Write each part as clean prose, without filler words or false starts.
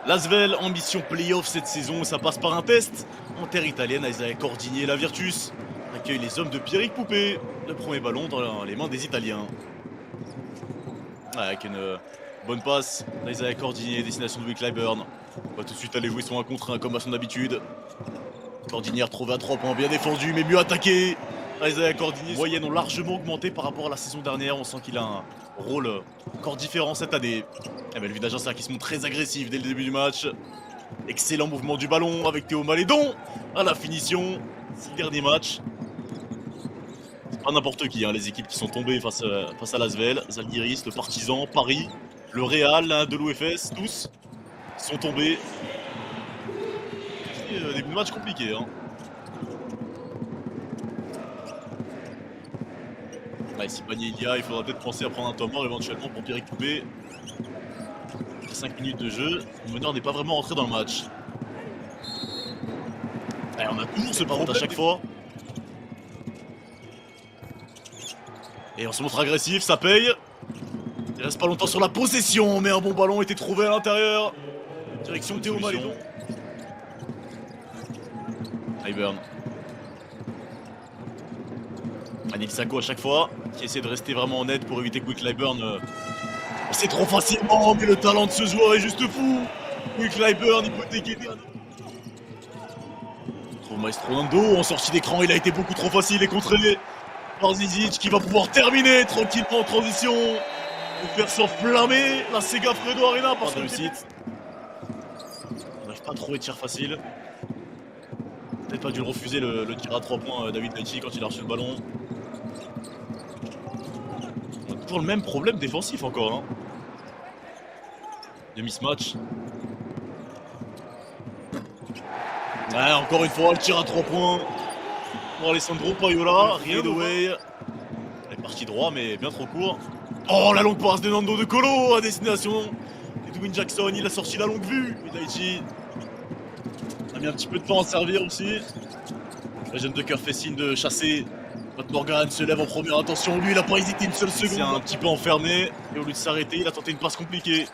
L'Asvel, ambition playoff cette saison, ça passe par un test. En terre italienne, Isaiah Cordini et la Virtus accueillent les hommes de Pierrick Poupé. Le premier ballon dans les mains des Italiens. Avec une bonne passe d'Isaiah Cordini, destination de Will Clyburn. On va tout de suite aller jouer son 1 contre 1 comme à son habitude. Cordini a retrouvé à 3 points, bien défendu, mais mieux attaqué. Isaiah Cordini, moyenne ont largement augmenté par rapport à la saison dernière. On sent qu'il a un rôle encore différent cette année. Et le visage qui se montre très agressif dès le début du match. Excellent mouvement du ballon avec Théo Malédon à la finition. 6 derniers matchs. C'est pas n'importe qui, hein, les équipes qui sont tombées face à l'Asvel. Zalgiris, le Partizan, Paris, le Real, de l'OFS, tous sont tombés. C'est des matchs compliqués. Hein. Si panier il y a, il faudra peut-être penser à prendre un temps mort éventuellement pour Pierrick Poupé. 5 minutes de jeu, le meneur n'est pas vraiment rentré dans le match. On a toujours ce par à chaque fois. Et on se montre agressif, ça paye. Il reste pas longtemps sur la possession, mais un bon ballon a été trouvé à l'intérieur. Direction Théo Malédon. Clyburn. Anil Sako à chaque fois, qui essaie de rester vraiment net pour éviter que Will Clyburn... C'est trop facilement, mais le talent de ce joueur est juste fou. Will Clyburn, il peut dégainer. Trouve Maestro Nando, en sortie d'écran, il a été beaucoup trop facile et contré par Zizic qui va pouvoir terminer tranquillement en transition. Pour faire s'enflammer la Sega Fredo Arena par de réussite. On n'arrive pas à trouver de tir facile. Peut-être pas dû refuser le tir à 3 points David Leitchi quand il a reçu le ballon. On a toujours le même problème défensif encore. Hein. De mismatch. Encore une fois, le tir à 3 points pour Alessandro Paiola. Rien away. Elle est partie droit, mais bien trop court. Oh, la longue passe de Nando de Colo à destination d'Edwin Jackson. Il a sorti la longue vue. Et Daichi a mis un petit peu de temps à servir aussi. Le jeune de cœur fait signe de chasser. Matt Morgan se lève en première intention. Lui, il n'a pas hésité une seule seconde. Il s'est un petit peu enfermé. Et au lieu de s'arrêter, il a tenté une passe compliquée.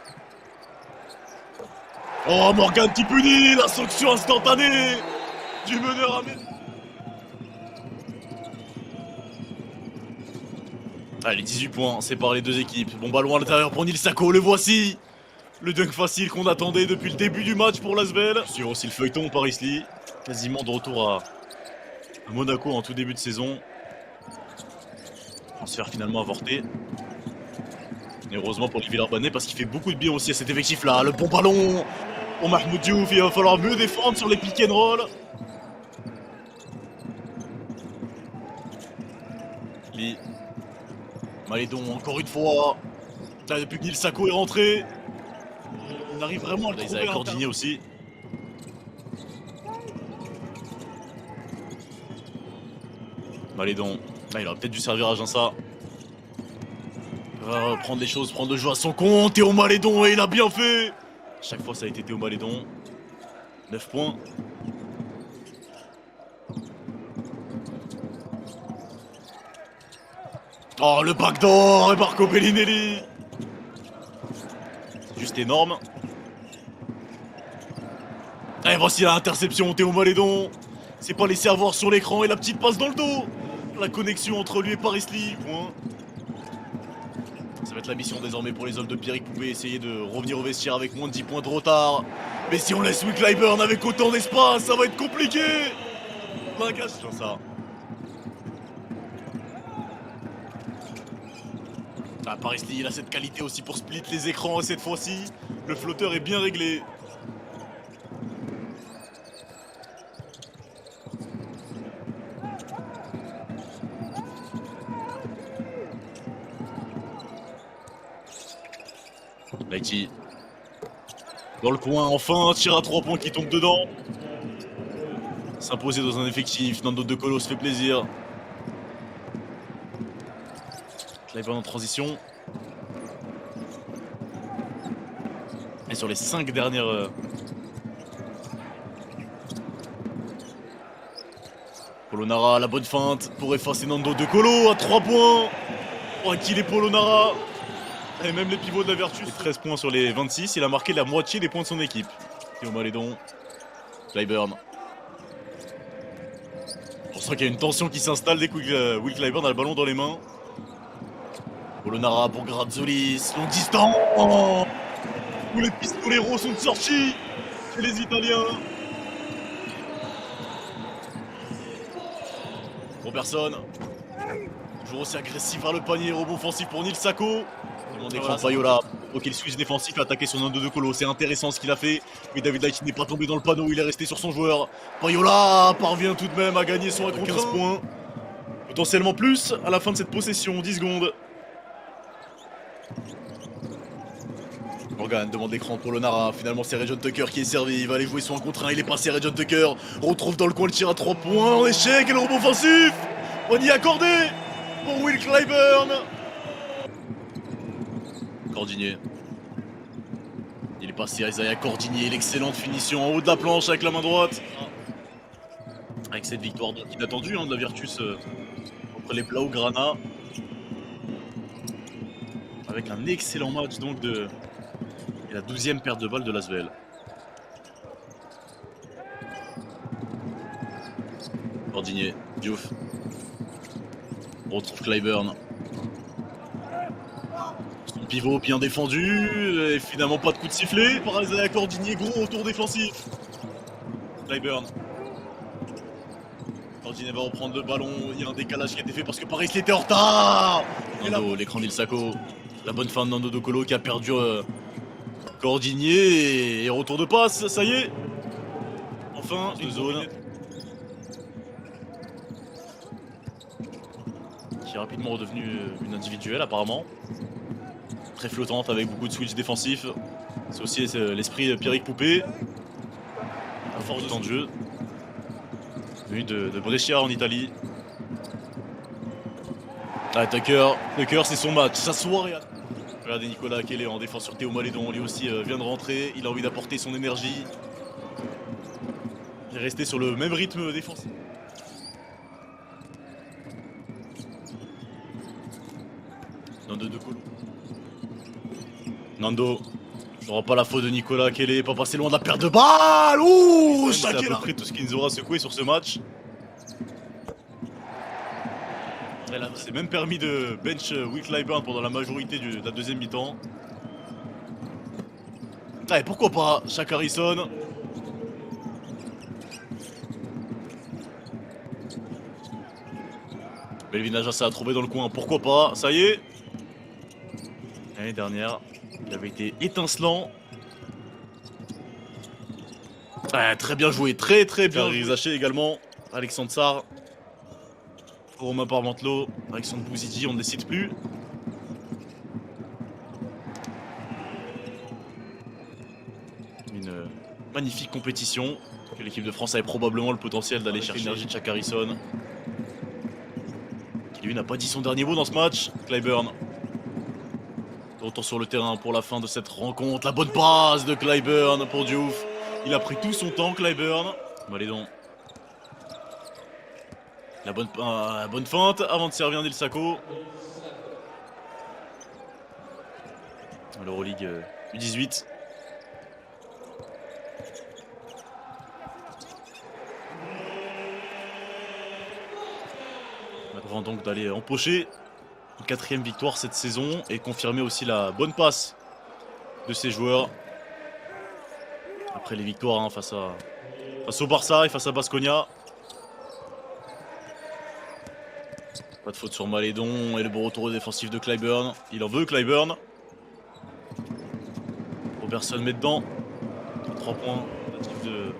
Oh, Morgan qui punit, la sanction instantanée du meneur américain. Allez, 18 points, séparent les deux équipes. Bon ballon à l'intérieur pour Nil Sako, le voici. Le dunk facile qu'on attendait depuis le début du match pour l'Asvel. Sur aussi le feuilleton Paris Lee, quasiment de retour à Monaco en tout début de saison. Transfert finalement avorté. Et heureusement pour les Villeurbanais parce qu'il fait beaucoup de bien aussi à cet effectif-là. Le bon ballon pour Mahmoud Diouf, il va falloir mieux défendre sur les pick and roll. Lee. Malédon encore une fois. Là, depuis que Nil Sako est rentré, on arrive vraiment à le trouver. Cordini aussi. Malédon. Là, il aurait peut-être dû servir à Jinsa. Il va prendre les choses, prendre le jeu à son compte. Théo Malédon, et il a bien fait. Chaque fois, ça a été Théo Malédon. 9 points. Oh, le backdoor et Marco Bellinelli. C'est juste énorme. Et voici l'interception, Théo Malédon. C'est pas laissé avoir sur l'écran et la petite passe dans le dos. La connexion entre lui et Paris Lee. Point. Ça va être la mission désormais pour les hommes de Pierrick Poupé. Essayer de revenir au vestiaire avec moins de 10 points de retard. Mais si on laisse Will Clyburn avec autant d'espace, ça va être compliqué. Sur ça. Paris Lee, il a cette qualité aussi pour split les écrans. Et cette fois-ci, le flotteur est bien réglé. Leitchi. Dans le coin, enfin, tir à 3 points qui tombe dedans. S'imposer dans un effectif, Nando de Colo se fait plaisir. Clyburn en transition. Et sur les 5 dernières... Polonara, la bonne feinte pour effacer Nando de Colo à 3 points. Oh, qu'il est Polonara. Et même les pivots de la Virtus. 13 points sur les 26, il a marqué la moitié des points de son équipe. Théo Malédon, Clyburn. On sent qu'il y a une tension qui s'installe dès que Will Clyburn a le ballon dans les mains. Polonara pour Grazzolis, longue distance. Tous les pistoleros sont sortis chez les Italiens. Robertson, toujours aussi agressif vers le panier, rebond offensif pour Nil Sako. Demande d'écran de Payola. Ok, le switch défensif a attaqué son 1-2 de Colo, c'est intéressant ce qu'il a fait. Mais David Light n'est pas tombé dans le panneau, il est resté sur son joueur. Payola parvient tout de même à gagner son 1 contre 15 points. Potentiellement plus à la fin de cette possession, 10 secondes. Morgan demande l'écran pour Polonara. Finalement, c'est Ray John Tucker qui est servi. Il va aller jouer son 1 contre 1. Il est passé Ray John Tucker. Retrouve dans le coin le tir à 3 points. En échec et le rebond offensif. On y est accordé pour Will Clyburn. Cordinier. Il est passé à Isaiah Cordinier. L'excellente finition en haut de la planche avec la main droite. Avec cette victoire donc inattendue de la Virtus contre les Blaugrana. Avec un excellent match donc de... Et la 12e perte de balle de l'Asvel. Cordinier, Diouf. On retrouve Clyburn. Son pivot bien défendu. Et finalement pas de coup de sifflet par Isaiah Cordinier. Gros retour défensif. Clyburn. Cordinier va reprendre le ballon. Il y a un décalage qui a été fait parce que Paris était en retard. Nando, l'écran d'Il Sako. La bonne fin de Nando De Colo qui a perdu Cordinier et retour de passe, ça y est. Enfin, une zone. Qui est rapidement redevenue une individuelle apparemment. Très flottante avec beaucoup de switch défensifs. C'est aussi l'esprit de Pierrick Poupé. À force de temps de jeu. Venu de Brescia en Italie. Ah, Tucker c'est son match, sa soirée. Regardez Nicolas Kelly en défense sur Théo Malédon, lui aussi vient de rentrer, il a envie d'apporter son énergie. Il est resté sur le même rythme défensif. Nando De Colo. Nando n'aura pas la faute de Nicolas Kelly, pas passé loin de la perte de balle. Ouh, c'est à peu près tout ce qui nous aura secoué sur ce match. C'est même permis de bench Will Clyburn pendant la majorité de la deuxième mi-temps. Allez, pourquoi pas, Shaq Harrison. Melvin Ajassa a trouvé dans le coin, pourquoi pas, ça y est. L'année dernière, il avait été étincelant. Ah, très bien joué, très bien. Rizaché également, Alexandre Sarr. Romain Parmentelot, Alexandre Bouzidi, on ne les cite plus. Une magnifique compétition que l'équipe de France avait probablement le potentiel d'aller chercher l'énergie de Shaq Harrison. Qui lui n'a pas dit son dernier mot dans ce match. Clyburn. De retour sur le terrain pour la fin de cette rencontre. La bonne passe de Clyburn pour Diouf. Il a pris tout son temps, Clyburn. Malédon. La bonne feinte avant de servir Nil Sako. L'Euroleague U18. Avant donc d'aller empocher une 4e victoire cette saison et confirmer aussi la bonne passe de ses joueurs. Après les victoires face au Barça et face à Baskonia. Pas de faute sur Malédon et le bon retour défensif de Clyburn. Il en veut Clyburn. Robertson met dedans. 3 points de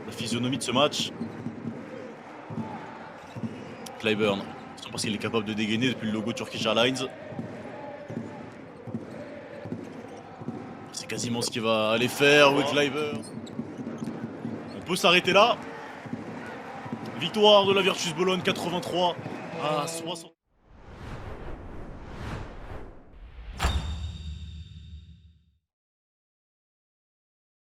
la physionomie de ce match. Clyburn. C'est parce qu'il est capable de dégainer depuis le logo Turkish Airlines. C'est quasiment ce qu'il va aller faire with Clyburn. On peut s'arrêter là. Victoire de la Virtus Bologne 83 à 60.